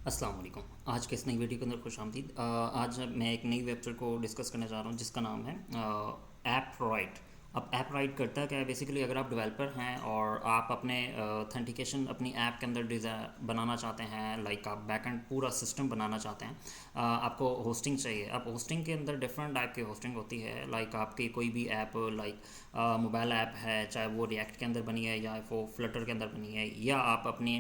अस्सलाम वालेकुम। आज के इस नई वीडियो के अंदर खुश आमदीद। आज मैं एक नई वेबसाइट को डिस्कस करने जा रहा हूँ जिसका नाम है ऐप राइट। अब ऐप राइट करता क्या है, बेसिकली अगर आप डेवलपर हैं और आप अपने ऑथेंटिकेशन अपनी ऐप के अंदर बनाना चाहते हैं, लाइक आप बैकएंड पूरा सिस्टम बनाना चाहते हैं, आपको होस्टिंग चाहिए। अब होस्टिंग के अंदर डिफरेंट टाइप की होस्टिंग होती है। लाइक आपकी कोई भी ऐप, लाइक मोबाइल ऐप है, चाहे वो रिएक्ट के अंदर बनी है या वो फ्लटर के अंदर बनी है, या आप अपनी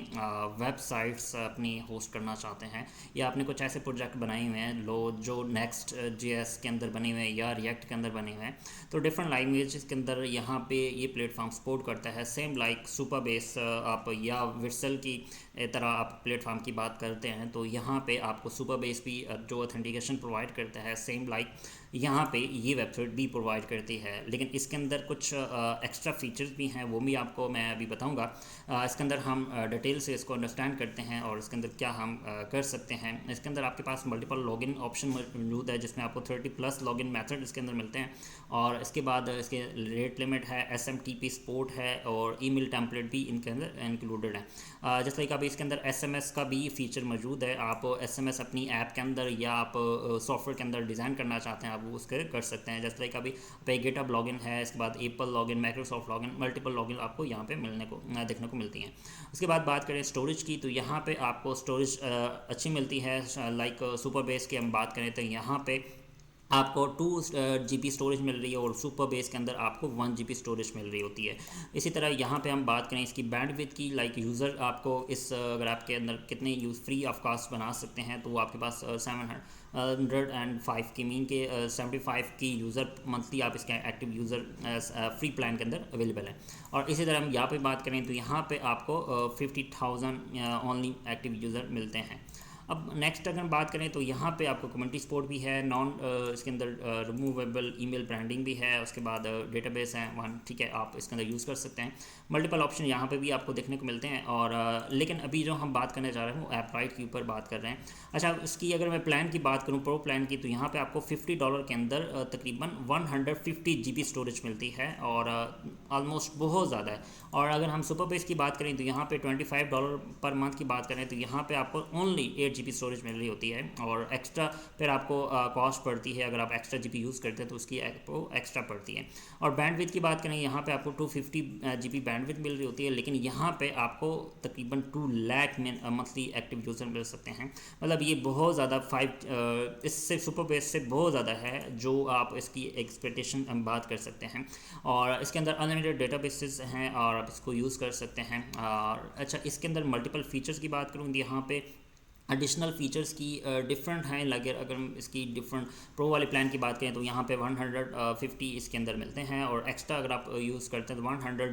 वेबसाइट्स अपनी होस्ट करना चाहते हैं, या आपने कुछ ऐसे प्रोजेक्ट बनाए हुए हैं जो नेक्स्ट जेएस के अंदर बने हुए हैं या रिएक्ट के अंदर बने हुए हैं, तो डिफरेंट लैंग्वेज के अंदर यहाँ पे ये प्लेटफॉर्म सपोर्ट करता है। सेम लाइक सुपर बेस आप या विर्सल की तरह आप प्लेटफॉर्म की बात करते हैं, तो यहाँ पे आपको सुपर बेस भी जो ऑथेंटिकेशन प्रोवाइड करता है, सेम लाइक यहाँ पे ये वेबसाइट भी प्रोवाइड करती है। लेकिन इसके अंदर कुछ एक्स्ट्रा फीचर्स भी हैं, वो भी आपको मैं अभी बताऊँगा। इसके अंदर हम डिटेल से इसको अंडरस्टैंड करते हैं और इसके अंदर क्या हम कर सकते हैं। इसके अंदर आपके पास मल्टीपल लॉगिन ऑप्शन मौजूद है, जिसमें आपको 30+ लॉगिन मेथड इसके अंदर मिलते हैं। और इसके बाद इसके रेट लिमिट है, SMTP सपोर्ट है, और ईमेल टेम्पलेट भी इनके अंदर इंक्लूडेड है। जैसे लाइक अभी इसके अंदर SMS का भी फीचर मौजूद है। आप SMS अपनी ऐप के अंदर या आप सॉफ्टवेयर के अंदर डिज़ाइन करना चाहते हैं, आप वो उसके कर सकते हैं। जैसे लाइक अभी पे गिटहब लॉगिन है, इसके बाद Apple login, Microsoft login, multiple login आपको यहाँ पे मिलने को देखने को मिलती हैं। उसके बाद बात करें स्टोरेज की, तो यहाँ पे आपको स्टोरेज अच्छी मिलती है। लाइक सुपर बेस की हम बात करें तो यहाँ पे आपको 2 GB स्टोरेज मिल रही है, और सुपर बेस के अंदर आपको 1 GB स्टोरेज मिल रही होती है। इसी तरह यहाँ पे हम बात करें इसकी बैंडविड्थ की, लाइक यूज़र आपको अगर आपके अंदर कितने यूज़ फ्री ऑफ कास्ट बना सकते हैं, तो वो आपके पास 705 की मीन के 75 की यूज़र मंथली आप इसके एक्टिव यूज़र फ्री प्लान के अंदर अवेलेबल है। और इसी तरह हम यहाँ पे बात करें तो यहाँ पे आपको 50,000 ओनली एक्टिव यूज़र मिलते हैं। अब नेक्स्ट अगर हम बात करें तो यहाँ पे आपको कम्युनिटी सपोर्ट भी है, इसके अंदर रिमूवेबल ईमेल ब्रांडिंग भी है, उसके बाद डेटाबेस है वन, ठीक है, आप इसके अंदर यूज़ कर सकते हैं। मल्टीपल ऑप्शन यहाँ पे भी आपको देखने को मिलते हैं। और लेकिन अभी जो हम बात करने जा रहे हैं वो ऐप राइट के ऊपर बात कर रहे हैं। अच्छा, इसकी अगर मैं प्लान की बात करूँ, प्रो प्लान की, तो यहाँ पर आपको $50 के अंदर तकरीबन 150 GB स्टोरेज मिलती है, और ऑलमोस्ट बहुत ज़्यादा है। और अगर हम सुपर बेस की बात करें तो यहाँ पे $25 पर मंथ की बात करें, तो यहाँ पे आपको ओनली 8 GB स्टोरेज मिल रही होती है, और एक्स्ट्रा फिर आपको कॉस्ट पड़ती है। अगर आप एक्स्ट्रा GB यूज़ करते हैं तो उसकी आपको एक्स्ट्रा पड़ती है। और बैंडविड्थ की बात करें, यहाँ पे आपको 250 GB बैंडविड्थ मिल रही होती है, लेकिन यहाँ पे आपको तकरीबन 2 लाख में मंथली एक्टिव यूज़र मिल सकते हैं। मतलब ये बहुत ज़्यादा इससे सुपर बेस से बहुत ज़्यादा है जो आप इसकी एक्सपेक्टेशन हम बात कर सकते हैं। और इसके अंदर अनलिमिटेड डेटाबेसेस हैं और आप इसको यूज़ कर सकते हैं। और अच्छा, इसके अंदर मल्टीपल फीचर्स की बात करूँ, यहाँ पे एडिशनल फीचर्स की डिफरेंट हैं। अगर हम इसकी डिफरेंट प्रो वाले प्लान की बात करें तो यहाँ पे 150 इसके अंदर मिलते हैं, और एक्स्ट्रा अगर आप यूज़ करते हैं तो 100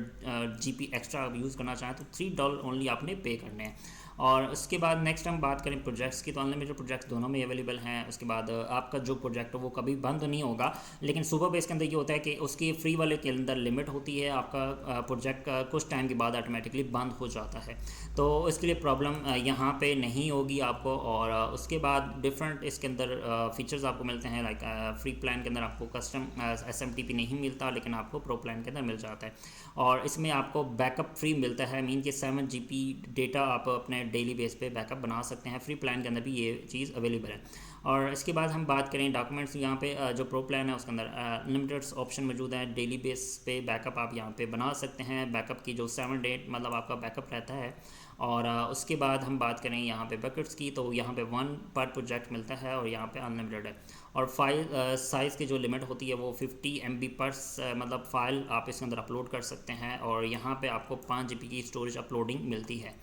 GB एक्स्ट्रा आप यूज़ करना चाहें तो $3 ओनली आपने पे करने हैं। और उसके बाद नेक्स्ट हम बात करें प्रोजेक्ट्स की, तो अनलिमिटेड प्रोजेक्ट्स दोनों में अवेलेबल हैं। उसके बाद आपका जो प्रोजेक्ट है वो कभी बंद नहीं होगा, लेकिन सुपर बेस के अंदर ये होता है कि उसकी फ्री वाले के अंदर लिमिट होती है, आपका प्रोजेक्ट का कुछ टाइम के बाद ऑटोमेटिकली बंद हो जाता है, तो इसके लिए प्रॉब्लम यहाँ पे नहीं होगी आपको। और उसके बाद डिफरेंट इसके अंदर फीचर्स आपको मिलते हैं। लाइक फ्री प्लान के अंदर आपको कस्टम SMTP नहीं मिलता, लेकिन आपको प्रो प्लान के अंदर मिल जाता है। और इसमें आपको बैकअप फ्री मिलता है, मीन कि 7 GB डेटा आप अपने डेली बेस पे बैकअप बना सकते हैं। फ्री प्लान के अंदर भी ये चीज़ अवेलेबल है। और इसके बाद हम बात करें डॉक्यूमेंट्स, यहाँ पे जो प्रो प्लान है उसके अंदर अनलिमिटेड ऑप्शन मौजूद है। डेली बेस पे बैकअप आप यहाँ पे बना सकते हैं, बैकअप की जो 7 डेट मतलब आपका बैकअप रहता है। और उसके बाद हम बात करें यहाँ पे बकेट्स की, तो यहाँ पे 1 पर प्रोजेक्ट मिलता है, और यहाँ पे अनलिमिटेड है। और फाइल साइज़ की जो लिमिट होती है वो 50 MB पर मतलब फ़ाइल आप इसके अंदर अपलोड कर सकते हैं, और यहाँ पे आपको 5 GB की स्टोरेज अपलोडिंग मिलती है।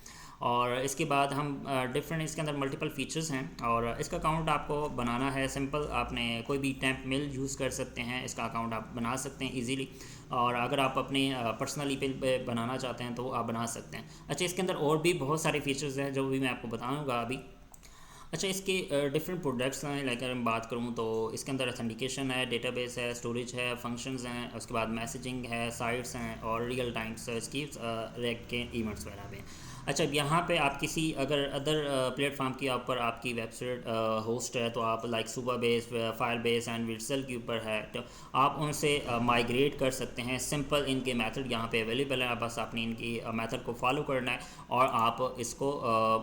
और इसके बाद हम डिफरेंट इसके अंदर मल्टीपल फीचर्स हैं। और इसका अकाउंट आपको बनाना है सिंपल, आपने कोई भी टैंप मेल यूज़ कर सकते हैं, इसका अकाउंट आप बना सकते हैं इजीली। और अगर आप अपने पर्सनल ईमेल पे बनाना चाहते हैं तो आप बना सकते हैं। अच्छा, इसके अंदर और भी बहुत सारे फीचर्स हैं जो भी मैं आपको बताऊँगा अभी। अच्छा, इसके डिफरेंट प्रोडक्ट्स हैं। लाइक अगर मैं बात करूँ तो इसके अंदर ऑथेंटिकेशन है, डेटाबेस है, स्टोरेज है, फंक्शंस हैं, उसके बाद मैसेजिंग है, साइट्स हैं, और रियल टाइम्स इसकी रिएक्ट के इवेंट्स वगैरह भी हैं। अच्छा, यहाँ पे आप किसी अगर अदर प्लेटफॉर्म के ऊपर आपकी वेबसाइट होस्ट है, तो आप लाइक सुपरबेस, फायरबेस एंड विट्सल के ऊपर है, तो आप उनसे माइग्रेट कर सकते हैं। सिंपल इनके मेथड यहाँ पे अवेलेबल है, बस आपने इनकी मेथड को फॉलो करना है और आप इसको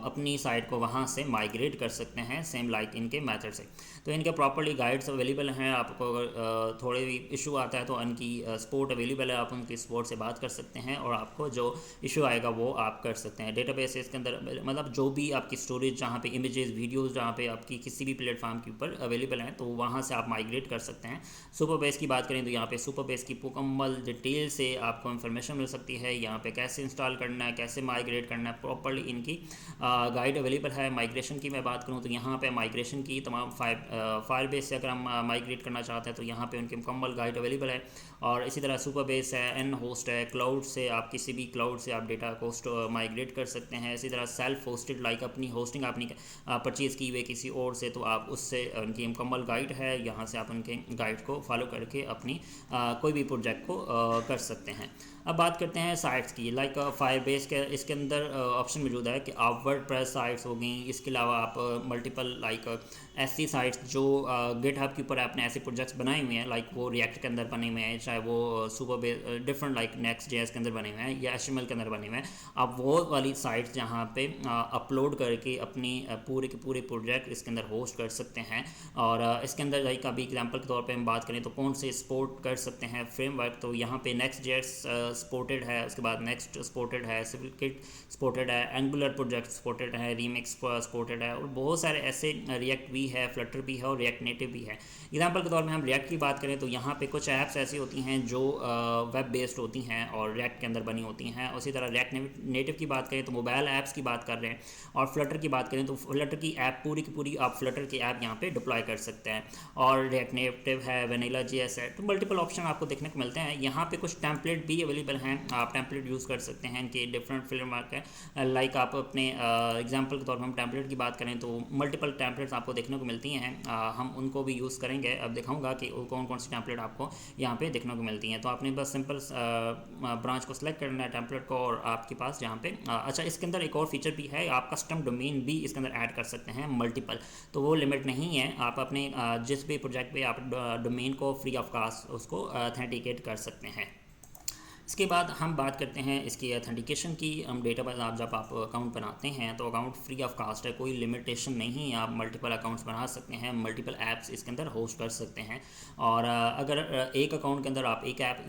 अपनी साइट को वहाँ से माइग्रेट कर सकते हैं सेम लाइक इनके मेथड से। तो इनके प्रॉपर्ली गाइड्स अवेलेबल हैं। आपको अगर थोड़े भी इशू आता है तो उनकी सपोर्ट अवेलेबल है, आप उनकी सपोर्ट से बात कर सकते हैं और आपको जो इशू आएगा वो आप कर सकते हैं। डेटाबेस इसके अंदर मतलब जो भी आपकी स्टोरेज जहाँ पे इमेजेस, वीडियोस जहाँ पे आपकी किसी भी प्लेटफॉर्म के ऊपर अवेलेबल हैं, तो वहाँ से आप माइग्रेट कर सकते हैं। सुपरबेस की बात करें तो यहाँ पे सुपरबेस की मुकम्मल डिटेल से आपको इन्फॉर्मेशन मिल सकती है। यहाँ पे कैसे इंस्टॉल करना है, कैसे माइग्रेट करना है, प्रॉपर्ली इनकी गाइड अवेलेबल है। माइग्रेशन की मैं बात करूँ तो यहाँ पे माइग्रेशन की तमाम फायरबेस से अगर हम माइग्रेट करना चाहते हैं तो यहाँ पे उनकी मुकम्मल गाइड अवेलेबल है। और इसी तरह सुपरबेस है, एन होस्ट है, क्लाउड से आप किसी भी क्लाउड से आप डेटा को माइग्रेट कर सकते हैं। इसी तरह सेल्फ होस्टेड लाइक अपनी होस्टिंग आपने परचेज़ की हुई किसी और से, तो आप उससे उनकी मुकम्मल गाइड है, यहाँ से आप उनके गाइड को फॉलो करके अपनी कोई भी प्रोजेक्ट को कर सकते हैं। अब बात करते हैं साइट्स की, लाइक फायरबेस के इसके अंदर ऑप्शन मौजूद है कि आप वर्डप्रेस साइट्स हो गई, इसके अलावा आप मल्टीपल लाइक ऐसी साइट्स जो गिटहब के ऊपर आपने ऐसे प्रोजेक्ट्स बनाए हुए हैं, लाइक वो रिएक्ट के अंदर बने हुए हैं, चाहे वो सुपरबेस डिफरेंट लाइक नेक्स्ट जेएस के अंदर बने हुए हैं या एचटीएमएल के अंदर बने हुए हैं, आप वो वाली साइट्स जहाँ पे अपलोड करके अपनी पूरे के पूरे प्रोजेक्ट इसके अंदर होस्ट कर सकते हैं। और इसके अंदर लाइक अभी एग्जांपल के तौर पे हम बात करें तो कौन से सपोर्ट कर सकते हैं फ्रेमवर्क, तो यहाँ पे नेक्स्ट जेएस सपोर्टेड है, उसके बाद नेक्स्ट सपोर्टेड है, सिविल किट सपोर्टेड है, एंगुलर प्रोजेक्ट सपोर्टेड है, रीमिक्स सपोर्टेड है और बहुत सारे ऐसे रिएक्ट भी है, फ्लटर भी है और रिएक्ट नेटिव भी है। एग्जांपल के तौर में हम रिएक्ट की बात करें तो यहाँ पे कुछ ऐप्स ऐसी होती हैं जो वेब बेस्ड होती हैं और रिएक्ट के अंदर बनी होती हैं। उसी तरह रिएक्ट नेटिव की बात करें तो मोबाइल ऐप्स की बात कर रहे हैं, और फ्लटर की बात करें तो फ्लटर की ऐप पूरी की पूरी आप फ्लटर की ऐप यहाँ पे डिप्लॉय कर सकते हैं। और रिएक्ट नेटिव है, वेनिला जेएस है, तो मल्टीपल ऑप्शन आपको देखने को मिलते हैं। यहाँ पे कुछ टेम्पलेट भी अवेलेबल हैं, आप टेम्पलेट यूज़ कर सकते हैं, इनके डिफरेंट फ्रेमवर्क है। लाइक आप अपने एग्जांपल के तौर पर हम टेम्पलेट की बात करें तो मल्टीपल टेम्पलेट्स आपको देखने को मिलती हैं, हम उनको भी यूज़ करेंगे। अब दिखाऊंगा कि कौन कौन सी टेम्पलेट आपको यहाँ पे देखने को मिलती हैं। तो आपने बस सिंपल ब्रांच को सिलेक्ट करना है टेम्पलेट को, और आपके पास यहाँ पे अच्छा इसके अंदर एक और फीचर भी है, आप कस्टम डोमेन भी इसके अंदर ऐड कर सकते हैं मल्टीपल, तो वो लिमिट नहीं है, आप अपने जिस भी प्रोजेक्ट पे आप डोमेन को फ्री ऑफ कास्ट उसको ऑथेंटिकेट कर सकते हैं। इसके बाद हम बात करते हैं इसकी ऑथेंटिकेशन की। हम डेटाबेस आप जब आप अकाउंट बनाते हैं तो अकाउंट फ्री ऑफ कास्ट है, कोई लिमिटेशन नहीं है, आप मल्टीपल अकाउंट्स बना सकते हैं, मल्टीपल ऐप्स इसके अंदर होस्ट कर सकते हैं। और अगर एक अकाउंट के अंदर आप एक ऐप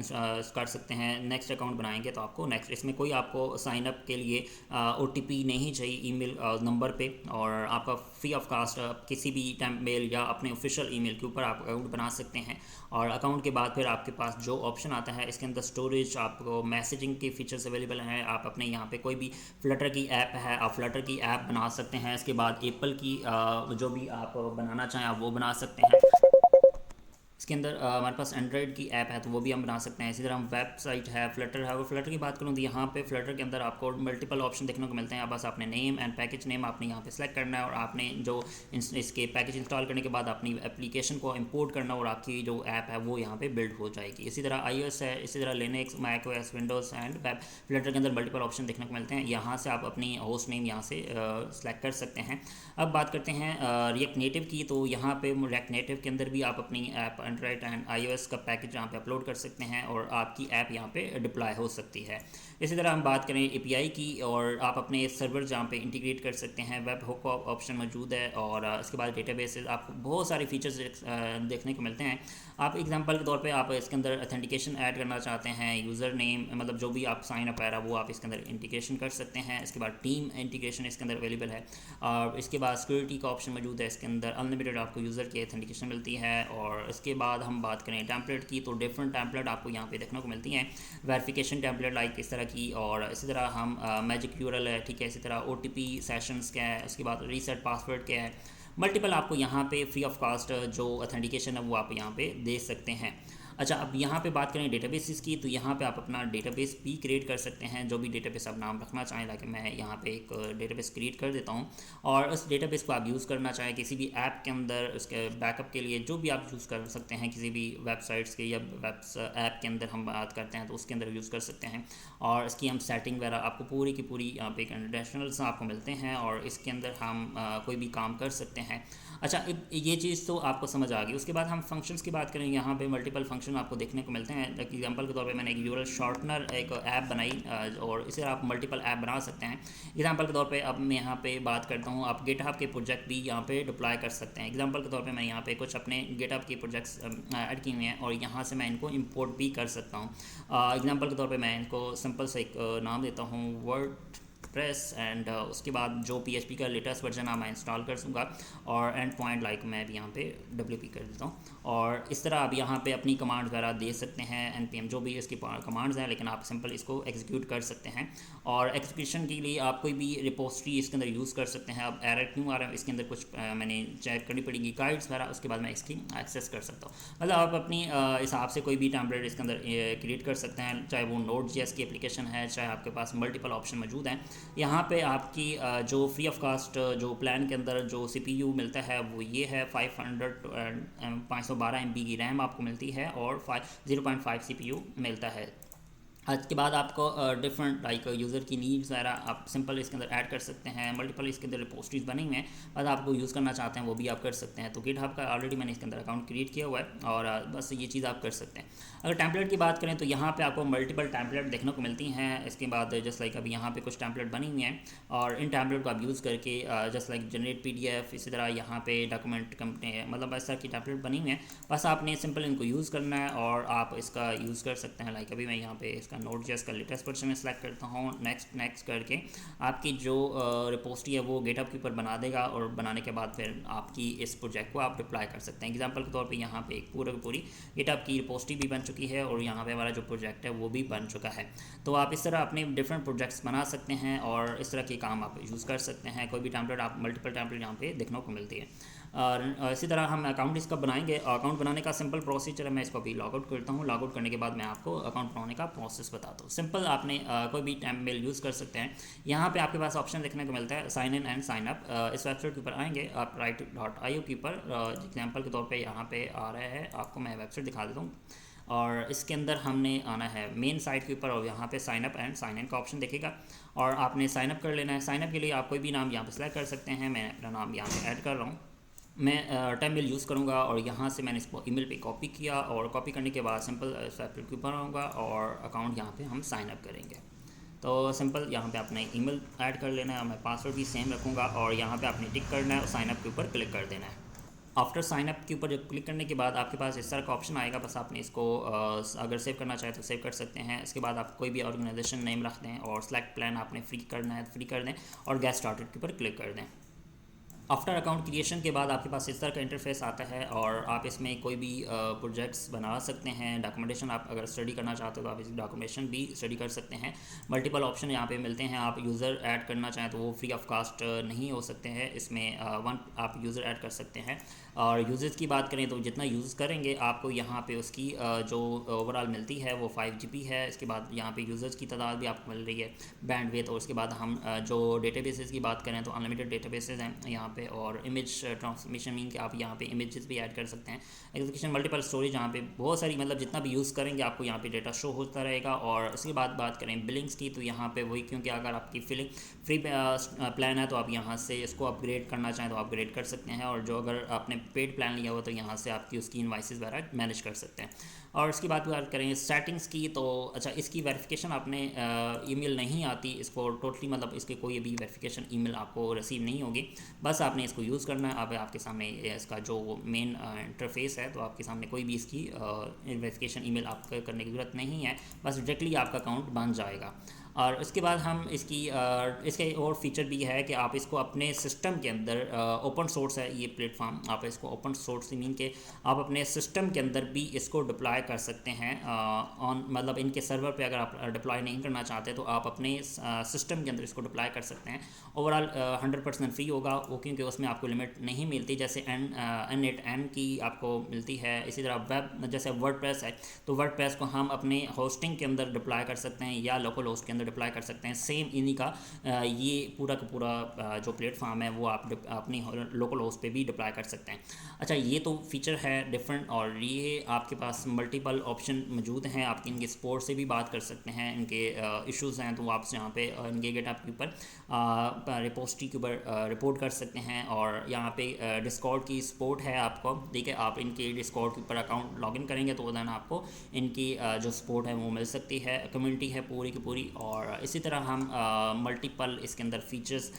कर सकते हैं, नेक्स्ट अकाउंट बनाएंगे तो आपको नेक्स्ट, इसमें कोई आपको साइनअप के लिए OTP नहीं चाहिए ईमेल नंबर पे, और आपका फ्री ऑफ कास्ट किसी भी मेल या अपने ऑफिशियल ईमेल के ऊपर आप अकाउंट बना सकते हैं। और अकाउंट के बाद फिर आपके पास जो ऑप्शन आता है इसके अंदर स्टोरेज, आपको मैसेजिंग के फीचर्स अवेलेबल हैं, आप अपने यहाँ पे कोई भी फ्लटर की ऐप है आप फ्लटर की ऐप बना सकते हैं। इसके बाद एप्पल की जो भी आप बनाना चाहें आप वो बना सकते हैं। इसके अंदर हमारे पास एंड्रॉयड की ऐप है तो वो भी हम बना सकते हैं। इसी तरह हम वेबसाइट है, फ्लटर है, और फ्लटर की बात करूँ तो यहाँ पे फ्लटर के अंदर आपको मल्टीपल ऑप्शन देखने को मिलते हैं। बस आपने नेम एंड पैकेज नेम आपने यहाँ पे सेलेक्ट करना है, और आपने जो इसके पैकेज इंस्टॉल करने के बाद अपनी एप्लीकेशन को इंपोर्ट करना, और आपकी जो ऐप है वो यहाँ पे बिल्ड हो जाएगी। इसी तरह iOS है, इसी तरह Linux, macOS, Windows and web. Flutter के अंदर मल्टीपल ऑप्शन देखने को मिलते हैं, यहाँ से आप अपनी होस्ट नेम यहाँ से सेलेक्ट कर सकते हैं। अब बात करते हैं रिएक्ट नेटिव की, तो यहाँ पे रिएक्ट नेटिव के अंदर भी आप अपनी ऐप एंड्रॉयड एंड iOS का पैकेज यहाँ पे अपलोड कर सकते हैं और आपकी ऐप यहाँ पे डिप्लॉय हो सकती है। इसी तरह हम बात करें API की, और आप अपने सर्वर जहाँ पे इंटीग्रेट कर सकते हैं, वेब हुक ऑप्शन मौजूद है, और इसके बाद डेटाबेसेस, आपको बहुत सारे फीचर्स देखने को मिलते हैं। आप एग्जांपल के तौर पे आप इसके अंदर ऑथेंटिकेशन ऐड करना चाहते हैं, यूज़र नेम मतलब जो भी आप साइन अप है वो आप इसके अंदर इंटीग्रेशन कर सकते हैं। इसके बाद टीम इंटीग्रेशन इसके अंदर अवेलेबल है, और इसके बाद सिक्योरिटी का ऑप्शन मौजूद है, इसके अंदर अनलिमिटेड आपको यूज़र की ऑथेंटिकेशन मिलती है। और इसके बाद हम बात करें टेम्पलेट की, तो डिफरेंट टेम्पलेट आपको यहाँ पे देखने को मिलती हैं, वेरिफिकेशन टेम्पलेट लाइक इस तरह की, और इसी तरह हम मैजिक URL है, ठीक है, इसी तरह OTP सेशंस क्या है, उसके बाद रीसेट पासवर्ड क्या है, मल्टीपल आपको यहाँ पे फ्री ऑफ कास्ट जो ऑथेंटिकेशन है वो आप यहाँ पे दे सकते हैं। अच्छा, अब यहाँ पे बात करें डेटाबेसेस की, तो यहाँ पे आप अपना डेटाबेस भी क्रिएट कर सकते हैं, जो भी डेटाबेस आप नाम रखना चाहें। लाइक मैं यहाँ पे एक डेटाबेस क्रिएट कर देता हूँ और उस डेटाबेस को आप यूज़ करना चाहें किसी भी ऐप के अंदर, उसके बैकअप के लिए जो भी आप यूज़ कर सकते हैं, किसी भी वेबसाइट्स के या ऐप के अंदर हम बात करते हैं तो उसके अंदर यूज़ कर सकते हैं। और इसकी हम सेटिंग वगैरह आपको पूरी की पूरी यहाँ पे कंडीशनल्स आपको मिलते हैं और इसके अंदर हम कोई भी काम कर सकते हैं। अच्छा, ये चीज़ तो आपको समझ आ गई। उसके बाद हम फंक्शंस की बात करें, यहाँ पे मल्टीपल फंक्शन आपको देखने को मिलते हैं। एग्जांपल के तौर पे मैंने एक यूआरएल शॉर्टनर एक ऐप बनाई और इसे आप मल्टीपल ऐप बना सकते हैं। एग्जांपल के तौर पे अब मैं यहाँ पे बात करता हूँ, आप गिटहब के प्रोजेक्ट भी यहाँ पे डिप्लॉय कर सकते हैं। एग्जांपल के तौर पे मैं यहाँ पे कुछ अपने गिटहब के प्रोजेक्ट्स ऐड किए हुए हैं और यहाँ से मैं इनको इम्पोर्ट भी कर सकता हूँ। एग्जांपल के तौर पर मैं इनको सिंपल से एक नाम देता हूँ वर्ड प्रेस एंड उसके बाद जो PHP का लेटेस्ट वर्जन है मैं इंस्टॉल कर दूँगा और एंड पॉइंट लाइक मैं भी यहाँ पे WP कर देता हूँ। और इस तरह आप यहाँ पे अपनी कमांड वगैरह दे सकते हैं, npm जो भी इसकी कमांड्स हैं, लेकिन आप सिंपल इसको एग्जीक्यूट कर सकते हैं। और एग्जीक्यूशन के लिए आप कोई भी रिपोजिटरी इसके अंदर यूज़ कर सकते हैं। अब एरर क्यों आ रहा है इसके अंदर कुछ मैंने चेक करनी पड़ेगी गाइड्स वगैरह, उसके बाद मैं इसकी एक्सेस कर सकता हूँ। मतलब आप अपनी हिसाब से कोई भी टेम्पलेट इसके अंदर क्रिएट कर सकते हैं, चाहे वो Node.js की एप्लीकेशन है, चाहे आपके पास मल्टीपल ऑप्शन मौजूद हैं। यहाँ पे आपकी जो फ्री ऑफ कास्ट जो प्लान के अंदर जो CPU मिलता है वो ये है 512 MB की रैम आपको मिलती है और 0.5 CPU मिलता है। उसके बाद आपको डिफरेंट लाइक यूज़र की नीड्स वगैरह आप सिंपल इसके अंदर ऐड कर सकते हैं। मल्टीपल इसके अंदर रिपोजिटरीज बनी हुई हैं, बस आपको यूज़ करना चाहते हैं वो भी आप कर सकते हैं। तो गिटहब का ऑलरेडी मैंने इसके अंदर अकाउंट क्रिएट किया हुआ है और बस ये चीज़ आप कर सकते हैं। अगर टेम्पलेट की बात करें तो यहाँ पे आपको मल्टीपल टेम्पलेट देखने को मिलती हैं। इसके बाद जस्ट लाइक अभी यहाँ पे कुछ टेम्पलेट बनी हुई हैं और इन टेम्पलेट को आप यूज़ करके जस्ट लाइक जनरेट PDF, इसी तरह यहाँ पे डॉक्यूमेंट कंपनी मतलब इस तरह की टेम्पलेट बनी हुई हैं। बस आपने सिंपल इनको यूज़ करना है और आप इसका यूज़ कर सकते हैं। लाइक अभी मैं यहाँ पे इसका Node.js का लेटेस्ट वर्जन में सेलेक्ट करता हूँ, नेक्स्ट करके आपकी जो रिपोजिटरी है वो गिटहब के ऊपर बना देगा और बनाने के बाद फिर आपकी इस प्रोजेक्ट को आप डिप्लॉय कर सकते हैं। एग्जांपल के तौर पे यहाँ पे एक पूरी गिटहब की रिपोजिटरी भी बन चुकी है और यहाँ पे हमारा जो प्रोजेक्ट है वो भी बन चुका है। तो आप इस तरह अपने डिफरेंट प्रोजेक्ट्स बना सकते हैं और इस तरह के काम आप यूज़ कर सकते हैं। कोई भी टेम्पलेट आप मल्टीपल टेम्पलेट यहाँ पे देखने को मिलती है। और इसी तरह हम अकाउंट इसका बनाएंगे। अकाउंट बनाने का सिंपल प्रोसीजर है, मैं इसको अभी लॉगआउट करता हूँ। लॉगआउट करने के बाद मैं आपको अकाउंट बनाने का प्रोसेस बताता हूँ। सिंपल आपने कोई भी मेल यूज़ कर सकते हैं। यहाँ पे आपके पास ऑप्शन देखने को मिलता है sign in and sign up. इस वेबसाइट के ऊपर आएंगे आप write.io के ऊपर, एग्जाम्पल के तौर पर यहाँ पे आ रहा है, आपको मैं वेबसाइट दिखा देता हूँ। और इसके अंदर हमने आना है मेन साइट के ऊपर और यहाँ पे sign up and sign in का ऑप्शन दिखेगा और आपने साइन अप कर लेना है। साइन अप के लिए आप कोई भी नाम यहाँ पे सेलेक्ट कर सकते हैं। मैं अपना नाम यहाँ पे ऐड कर रहा हूँ। मैं टेम्पलेट यूज़ करूँगा और यहाँ से मैंने इसको ईमेल पे कॉपी किया और कॉपी करने के बाद सिंपल वेबसाइट के ऊपर आऊँगा और अकाउंट यहाँ पे हम साइन अप करेंगे। तो सिंपल यहाँ पे आपने ईमेल ऐड कर लेना है, मैं पासवर्ड भी सेम रखूँगा और यहाँ पे आपने टिक करना है और साइन अप के ऊपर क्लिक कर देना है। आफ्टर साइन अप के ऊपर जब क्लिक करने के बाद आपके पास इस तरह का ऑप्शन आएगा। बस आपने इसको अगर सेव करना चाहे तो सेव कर सकते हैं। इसके बाद आप कोई भी ऑर्गेनाइजेशन नेम रख दें और सेलेक्ट प्लान आपने फ्री करना है तो फ्री कर दें और गेट स्टार्टेड के ऊपर क्लिक कर दें। आफ्टर अकाउंट क्रिएशन के बाद आपके पास इस तरह का इंटरफेस आता है और आप इसमें कोई भी प्रोजेक्ट्स बना सकते हैं। डॉक्यूमेंटेशन आप अगर स्टडी करना चाहते हो तो आप इस डॉक्यूमेंटेशन भी स्टडी कर सकते हैं। मल्टीपल ऑप्शन यहाँ पे मिलते हैं। आप यूज़र ऐड करना चाहें तो वो फ्री ऑफ कास्ट नहीं हो सकते हैं। इसमें वन आप यूज़र ऐड कर सकते हैं और यूज़र्स की बात करें तो जितना यूज़ करेंगे आपको यहाँ पे उसकी जो ओवरऑल मिलती है वो 5 GB है। इसके बाद यहाँ पे यूज़र्स की तादाद भी आपको मिल रही है, बैंडविड्थ। और उसके बाद हम जो डेटाबेसेस की बात करें तो अनलिमिटेड डेटाबेसेस हैं यहाँ पे और इमेज ट्रांसफॉर्मेशन मीन कि आप यहाँ पे इमेजेस भी ऐड कर सकते हैं। एग्जीक्यूशन मल्टीपल स्टोरेज यहाँ पे बहुत सारी मतलब जितना भी यूज़ करेंगे आपको यहाँ पे डेटा शो होता रहेगा। और उसके बाद बात करें बिलिंग्स की तो यहाँ पे वही, क्योंकि अगर आपकी फ्री प्लान है तो आप यहाँ से इसको अपग्रेड करना चाहें तो अपग्रेड कर सकते हैं और जो अगर आपने पेड प्लान लिया हुआ तो यहाँ से आपकी उसकी इनवाइसेस वगैरह मैनेज कर सकते हैं। और इसकी बात करें सेटिंग्स की तो अच्छा, इसकी वेरिफिकेशन आपने ईमेल नहीं आती इसको टोटली, मतलब इसके कोई भी वेरिफिकेशन ईमेल आपको रिसीव नहीं होगी। बस आपने इसको यूज़ करना है। अब आपके सामने इसका जो मेन इंटरफेस है तो आपके सामने कोई भी इसकी वेरिफिकेशन ईमेल आपको करने की ज़रूरत नहीं है, बस डायरेक्टली आपका अकाउंट बन जाएगा। और उसके बाद हम इसके और फीचर भी है कि आप इसको अपने सिस्टम के अंदर, ओपन सोर्स है ये प्लेटफॉर्म, आप इसको ओपन सोर्स मीन के आप अपने सिस्टम के अंदर भी इसको डिप्लॉय कर सकते हैं ऑन, मतलब इनके सर्वर पे अगर आप डिप्लॉय नहीं करना चाहते तो आप अपने सिस्टम के अंदर इसको डिप्लॉय कर सकते हैं। ओवरऑल 100% फ्री होगा वो, क्योंकि उसमें आपको लिमिट नहीं मिलती, जैसे N8N की आपको मिलती है। इसी तरह वेब जैसे वर्डप्रेस है तो वर्डप्रेस को हम अपने होस्टिंग के अंदर डिप्लॉय कर सकते हैं या लोकल होस्ट के अंदर डिप्लॉय कर सकते हैं। सेम इन्हीं का ये पूरा का पूरा जो प्लेटफॉर्म है वो आप अपनी लोकल होस्ट पे भी डिप्लॉय कर सकते हैं। अच्छा, ये तो फीचर है डिफरेंट, और ये आपके पास मल्टीपल ऑप्शन मौजूद हैं। आप इनके सपोर्ट से भी बात कर सकते हैं, इनके इश्यूज़ हैं तो आप यहाँ पे इनके गिटहब के ऊपर रिपोस्ट्री के ऊपर रिपोर्ट कर सकते हैं। और यहाँ पे डिस्कॉर्ड की सपोर्ट है आपको, ठीक है। आप इनके डिस्कॉर्ड के ऊपर अकाउंट लॉगिन करेंगे तो उधर आपको इनकी जो सपोर्ट है वो मिल सकती है। कम्युनिटी है पूरी की पूरी, और इसी तरह हम मल्टीपल इसके अंदर फीचर्स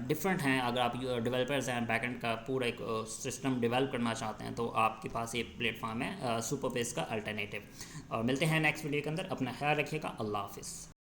डिफरेंट हैं। अगर आप डेवलपर्स हैं, बैकएंड का पूरा एक सिस्टम डेवलप करना चाहते हैं तो आपके पास ये प्लेटफॉर्म है सुपरबेस का अल्टरनेटिव। मिलते हैं नेक्स्ट वीडियो के अंदर, अपना ख्याल रखिएगा, अल्लाह हाफिज़।